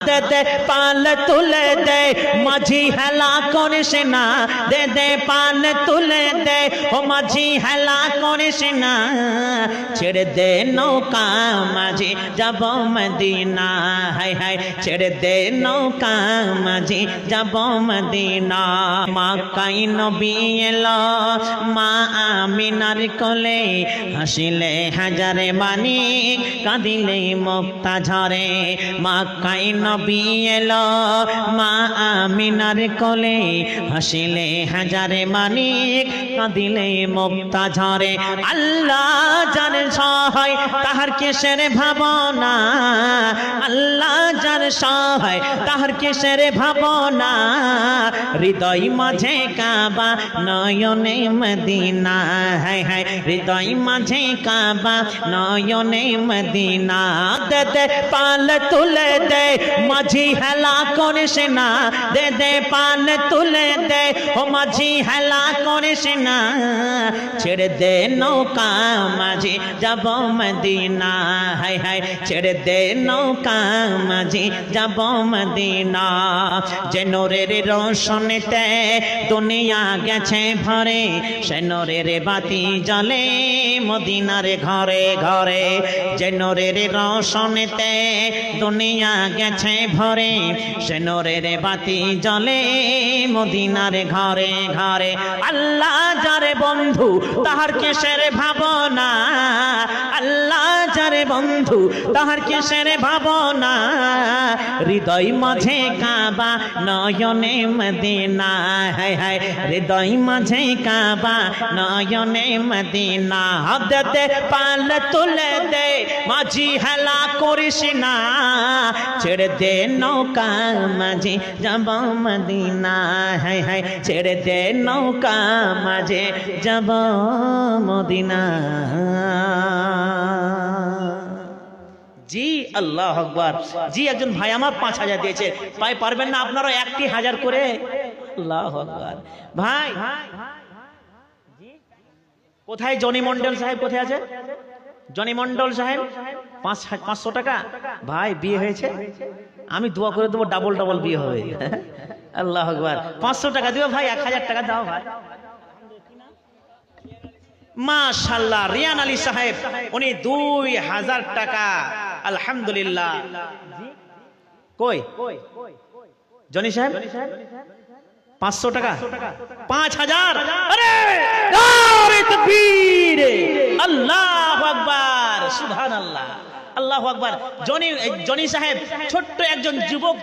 दे दे पाल तुले दे माझी हेला करिस ना दे दे पाल तुले दे ओ माझी हेला करिस ना छेड़ दे नौका माझी যাব মদিনা हाय हाय छेड़ दे नौका माझी যাব মদিনা মক্কায় নবী এলো মা আমিনার কোলে হাসিলে হাজারে বাণী কাঁদিলে মুক্তা ঝরে মক্কায় নবী এলো মা আমিনার কোলে হাসিলে হাজারে মানিক কাঁদিলে মুক্তা ঝরে আল্লাহ যার সহায় তাহার কিসের ভাবনা আল্লাহ যার সহায় তাহার কিসের ভাবনা হৃদয় মাঝে কাবা নয়নে মদিনা হায় হায় হৃদয় মাঝে কাবা নয়নে মদিনা দে দে পাল তুলে দে माझी हेला करिस ना दे दे पान तुले दे ओ माझी हेला करिस ना छेड़ दे नौका माझी যাব মদিনা हाय हाय छेड़ दे नौका माझी যাব মদিনা যে নূরের রোশনীতে দুনিয়া গেছে ভরে সে নূরের বাতি জ্বলে মদিনার ঘরে ঘরে যে নূরের রোশনীতে দুনিয়া গেছে ভরে সে নূরের বাতি জ্বলে মদিনার ঘরে ঘরে আল্লাহ যারে বন্ধু তাহার কিসের ভাবনা আল্লাহ যারে বন্ধু তাহার কিসের ভাবনা হৃদয় মাঝে কাবা নয়নে মদিনা হায় হায় হৃদয় মাঝে কাবা নয়নে মদিনা দে দে পাল তুলে দে মাঝি হেলা করিস না ছেড়ে দে নৌকা মাঝে যাব মদিনা হায় হায় ছেড়ে দে নৌকা মাঝে যাব মদিনা জি আল্লাহ আকবার জি একজন ভাই আমার 5000 দিয়েছে ভাই পারবেন না আপনারা 1000 করে আল্লাহ আকবার ভাই কোথায় জনি মন্ডল সাহেব কোথায় আছে জনি মন্ডল সাহেব 500 টাকা ভাই বিয়ে হয়েছে আমি দোয়া করে দেবো ডাবল ডাবল বিয়ে হবে আল্লাহ আকবার 500 টাকা দিও ভাই 1000 টাকা দাও ভাই মাশাআল্লাহ রিয়ান আলী সাহেব উনি 2000 টাকা আলহামদুলিল্লাহ কই জনি সাহেব 500 টাকা 5000 আরে নারে তাকবীর আল্লাহু আকবার সুবহানাল্লাহ আল্লাহু আকবার জনি সাহেব ছোট্ট একজন যুবক